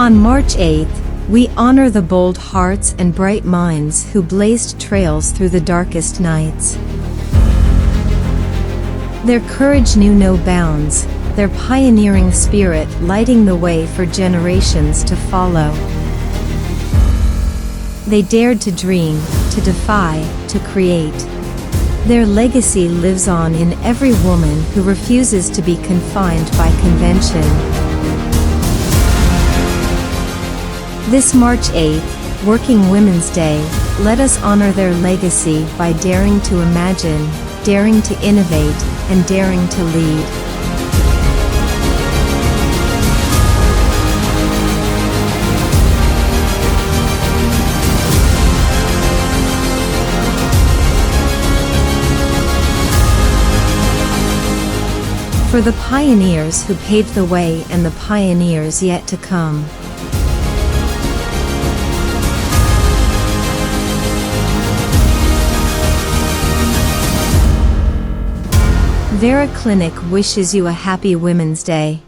On March 8th, we honor the bold hearts and bright minds who blazed trails through the darkest nights. Their courage knew no bounds, their pioneering spirit lighting the way for generations to follow. They dared to dream, to defy, to create. Their legacy lives on in every woman who refuses to be confined by convention. This March 8th, Working Women's Day, let us honor their legacy by daring to imagine, daring to innovate, and daring to lead. For the pioneers who paved the way and the pioneers yet to come. Vera Clinic wishes you a happy Women's Day.